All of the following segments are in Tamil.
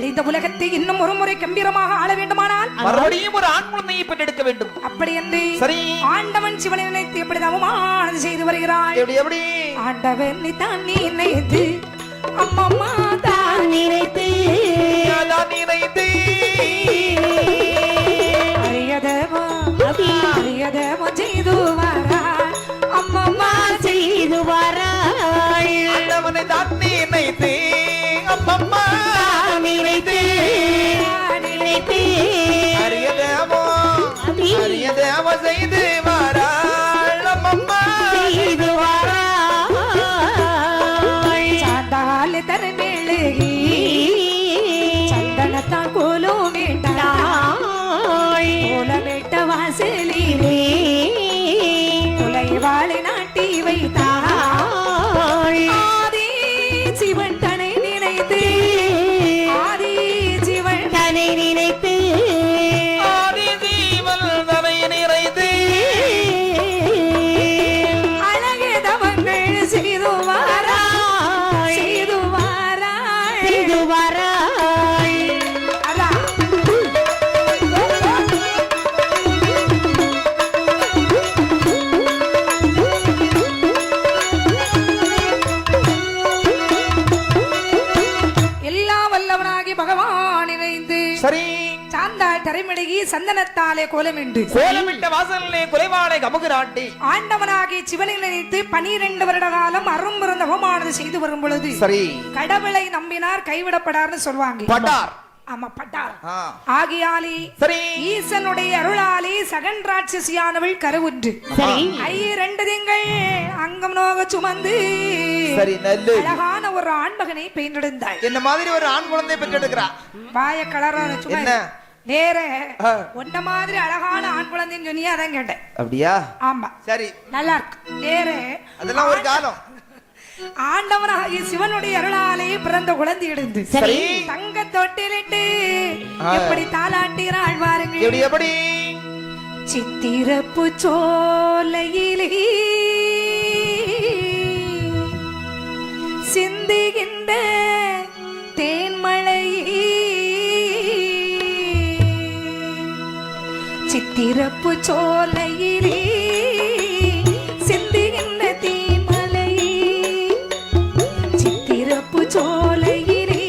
இந்த உலகத்தை இன்னும் ஒரு முறை கம்பீரமாக ஆள வேண்டுமானால் மறுபடியும் ஒரு ஆண் குழந்தையை பெற்றெடுக்க வேண்டும். அப்படி என்று சரி ஆண்டவன் சிவனை நினைத்து எப்படி அவமானம் செய்து வருகிறாய். எப்படி ஆண்டவன் நீ தான் நினைத்து அம்மம்மா தான் நினைத்து அறியதவோ அறியதவோ செய்து வராய் அம்மம்மா செய்து வராய். ஆண்டவனை தான் நினைத்து அம்மம்மா நினைத்து நினைத்து அறியதவோ அறியதவோ செய்து வராய் அம்மம்மா செய்து வராய். சாந்தால தரமேளகி சந்தனத்தான் கோலமேட்டாய் கோலமேட்ட வாசலிலே குலைவாளை நாட்டி வைத்தாய். ஆதி சிவன் தன்னை நினைத்து ஆதி சிவன் தன்னை நினைத்து ஆதி ஜீவன் தன்னை நிறைத்து அழகே தவங்கள் செய்து வாராய் செய்து வாராய் செய்து வாராய். அதான் எல்லா வல்லவனாகி பகவான் இணைந்து சரி சாந்தாள் தரைமிடகி சந்தனத்தாலே கோலமிண்டு கோலமிட்ட வாசலிலே குலைவாளை கமுகு நாட்டி ஆண்டவனாகிய சிவனை நினைத்து 12 வருட காலம் அரும்பிறந்த அவமானது செய்து வரும் பொழுது சரி கடவுளை நம்பினார் கைவிடப்படார்னு சொல்வாங்க. பட்டார் ஆமா பட்டார். ஆ. ஆகியாலே சரி ஈசனுடைய அருளாலே சகன் ராட்சசியானவள் கருவுன்று சரி 2 திங்கள் அங்கம் நோக சுமந்து சரி நல்ல அழகான ஒரு ஆண்மகனை பெற்றெடுத்தாள். என்ன மாதிரி ஒரு ஆண் குழந்தை பெற்றெடுக்கிறா. வாய கலரான சும்மா என்ன நேர ஒன்ன மாதிரி அழகான ஆண் குழந்தைன்னு சொன்னியா அதான் கேட்டேன். அப்படியா ஆமா சரி நல்லா இருக்கு. நேர அதெல்லாம் ஒரு காலம். ஆண்டவனாகிய சிவனுடைய அருளாலே பிறந்த குழந்தை எடுந்து சரி தங்க தொட்டிலிட்டு எப்படி தாளாட்டிறாள் பாருங்கள். எப்படி எப்படி சித்திரப்பு சோலையிலே சிந்துகின்ற தேன்மழை சித்திரப்பு சோலையிலே சிந்துகின்ற தேன்மலை சித்திரப்பு சோலையிலே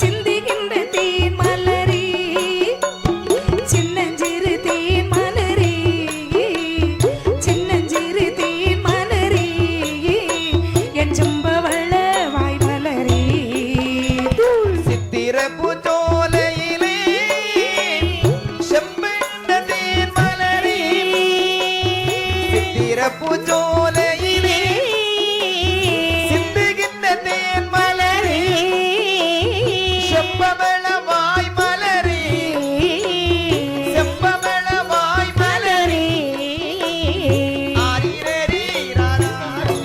சிந்துகின்ற தேன்மலரே சின்னஞ்சிறு தேன் மலரே சின்னஞ்சிறு தேன் மலரே என் செம்பவள வாய் மலரே சித்திர பூச்சோலையிலே செம்பெண்ட தேன் மலரே சித்திர பூச்சோலையிலே சிந்துகின்ற தேன் மலரே செம்பவள வாய் மலரே செம்பவள வாய் மலரே ஆரிரரி ராராரோ.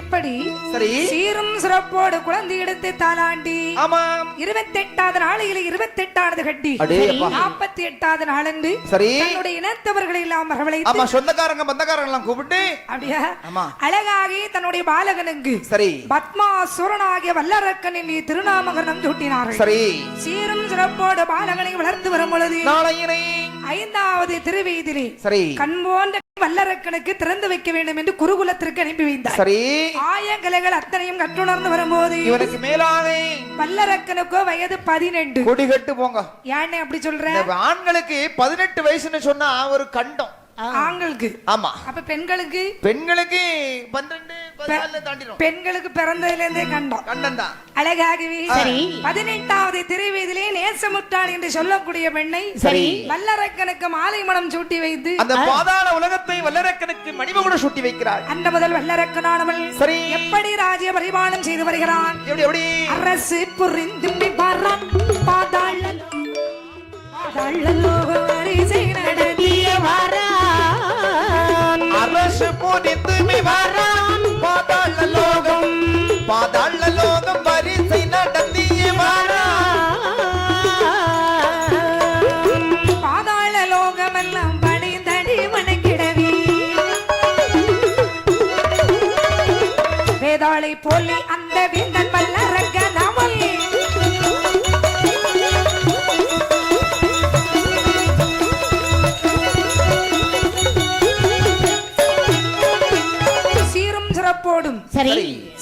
இப்படி சரி சீரும் சிறப்போடு குழந்தை எடுத்து தாளாண்டி ஆமாம் 28வது நாளையில 28வது கட்டி அடே அப்பா. 48வது நாளன்று சரி தன்னுடைய இனத்தவர்களை எல்லாம் ஆமா வரவழைத்து சொந்தக்காரங்க பந்தக்காரங்க எல்லாம் கூப்பிட்டு அப்படியா ஆமா அழகாகி தன்னுடைய பாலகனுக்கு சரி பத்மாசுரனாகிய வல்லரக்கன் என்னை திருநாமகரணம் சூட்டினார்கள். சரி சீரும் சிறப்போடு பாலகனை வளர்த்து வரும் பொழுது நாளையினை 5வது திருவீதிலே சரி கண் போன்ற வல்லரக்கனுக்கு திறந்து வைக்க வேண்டும் என்று குருகுலத்திற்கு அனுப்பி வைத்தார். சரி ஆயங்கலைகள் அத்தனையும் கற்றுணர்ந்து வரும்போது இவனுக்கு மேலாக வல்லரக்கனுக்கோ வயது 12. கொடி கட்டு போங்க. ஏன்னு அப்படி சொல்ற? இந்த ஆண்களுக்கு 18 வயசுன்னு சொன்னா ஒரு கண்டம். ஆண்களுக்கு. ஆமா. அப்ப பெண்களுக்கு? பெண்களுக்கு 12 14 தாண்டிரும். பெண்களுக்கு பிறந்ததுல இருந்தே கண்டம். கண்டம்தான். அழகாகவே சரி. 18வது திருவயதிலே நேசமுற்றாள் என்று சொல்லக்கூடிய பெண்ணை சரி. வல்லரக்கனுக்கு மாலை மணம் சூட்டி வைத்து அந்த பாதாள உலகத்தை வல்லரக்கனுக்கு மணிமகுடம் சூட்டி வைக்கிறாள். அந்த முதல் வல்லரக்கனானவள் சரி. எப்படி ராஜ்ய பரிபாலனம் செய்து வருகிறான்? எப்படி அரசு புரிந்து வரான் பாதாள வரிசை நடத்திய வரான். அரசு புரிந்து வரான் பாதாள லோகம் வரிசை நடத்திய பாதாள லோகமெல்லாம் பணிந்தடி வணங்கிடவே வேதாளை போலி அந்த வேந்தன் வல்லரக்கன் அவள் சீரும் சிறப்போடும் சரி.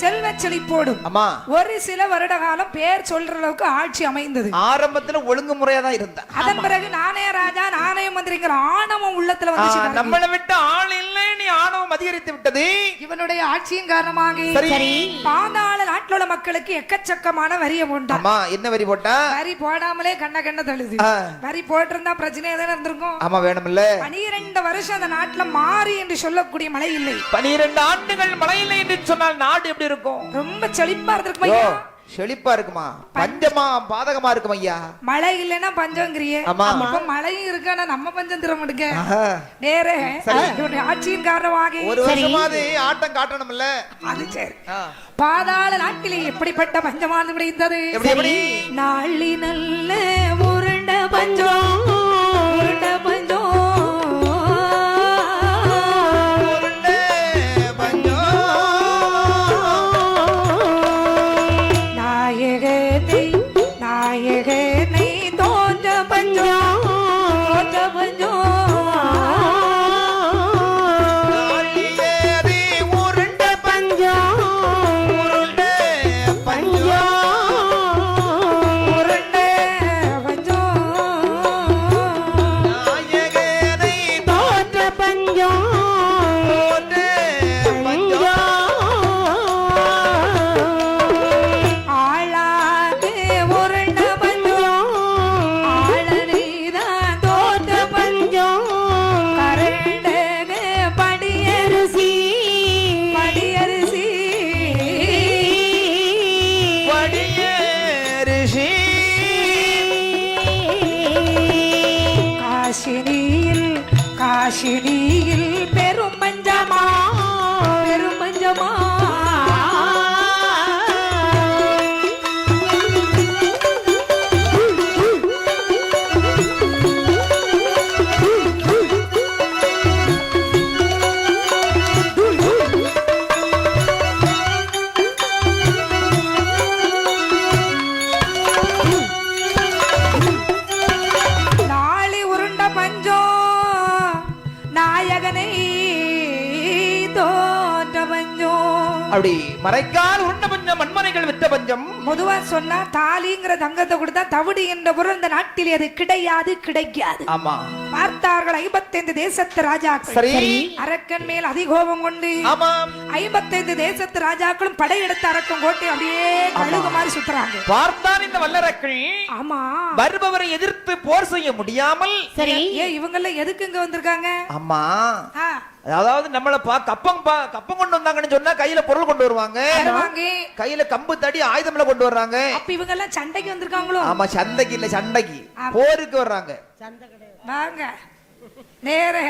செல்வ செழிப்போடும் ஆமா. ஒரு சில வருட காலம் பேர் சொல்ற அளவுக்கு ஆட்சி அமைந்தது. ஆரம்பத்துல ஒழுங்குமுறையா தான் இருந்தா. அதன் பிறகு நானே ராஜா நானே மந்திரிங்கிற ஆணவம் உள்ளத்துல வந்து நம்மளை விட்டு ஆள் இல்லை, நீ ஆணவம் அதிகரித்து விட்டது. இவனுடைய ஆட்சியின் காரணமாக சரி. பாதாள நாட்டில் உள்ள மக்களுக்கு எக்கச்சக்கமான வரிய போட்டான். ஆமா. என்ன வரி போட்டா? வரி போடாமலே கண்ண தழுது. வரி போட்டிருந்தா பிரச்சனையா தானே இருந்திருக்கும். ஆமா, வேணும்ல. 12 வருஷம் அந்த நாட்டுல மாறி என்று சொல்லக்கூடிய மழை இல்லை. 12 ஆண்டுகள் மழை இல்லை என்று சொன்னால் நாடு எப்படி இருக்கும்? ரொம்ப செழிப்பா இருந்திருக்கும் ஐயா. செழிப்பா இருக்குமா? பஞ்சமா பாதகமா இருக்கும் ஐயா. மழை இல்லைன்னா பஞ்சங்கிறியே. ஆமா. இப்ப மழையும் இருக்கானா நம்ம பஞ்சம் திற மாட்டேங்க. நேரே இவனுடைய ஆட்சியின் காரணமாக ஒரு வருஷமாவது ஆட்டம் காட்டணும்ல. அது சரி. பாதாள நாட்டிலே எப்படிப்பட்ட பஞ்சமானது விளைந்தது? எப்படி? நாளி நல்ல உருண்ட பஞ்சம் உருண்ட பஞ்சம் நாயகனை நாயகனை தோன்ற பஞ்சம் தோன்ற பஞ்சம் உருண்ட பஞ்சம் உருண்ட பஞ்சம் உருண்ட பஞ்சம் நாயகனை தோற்ற பஞ்சம் தோன்ற பஞ்சம் ஆளாது உருண்ட பஞ்சம் ஆளனிதான் தோற்ற பஞ்சம் கரண்டக படியரிசி படியரிசி படியரிசி காசினியில் காசினியில் பெரும் பஞ்சமா பெரும் பஞ்சமா நாளை உருண்ட பஞ்சம் நாயகனை தோன்ற பஞ்சம். அப்படி மறைக்கால் உருண்ட பஞ்சம் மண்மனைகள் வித்த பஞ்சம். பொதுவா சொன்னா தாலிங்கிற தங்கத்தை கொடுத்தா தவிடு என்ற பொருள் இந்த நாட்டில் அது கிடையாது கிடைக்காது. ஆமா. பார்த்தார்கள் 55 தேசத்து ராஜாக்கள். சரி. அரக்கன் மேல் அதிகோபம் கொண்டு ஆமா. 55 தேசத்து ராஜாக்களும் படையெடுத்து அரக்கன் கோட்டை அப்படியே கழுகு மாதிரி சுத்துறாங்க. பார்த்தான் இந்த வல்லரக்கள். ஆமா. வருபவரை எதிர்த்து போர் செய்ய முடியாமல். சரி. ஏன் இவங்க எல்லாம் எதுக்கு இங்க வந்திருக்காங்க? ஆமா. ஆ, அதாவது நம்மள கப்பம் கொண்டு வந்தாங்கன்னு சொன்னா கையில பொருள் கொண்டு வருவாங்க. வருவாங்க. கையில கம்பு தடி ஆயுதம்ல கொண்டு வர்றாங்க. அப்ப இவங்க எல்லாம் சண்டைக்கு வந்திருக்காங்களோ? ஆமா. சண்டைக்கு இல்ல, சண்டைக்கு போருக்கு வர்றாங்க. வாங்க நேரே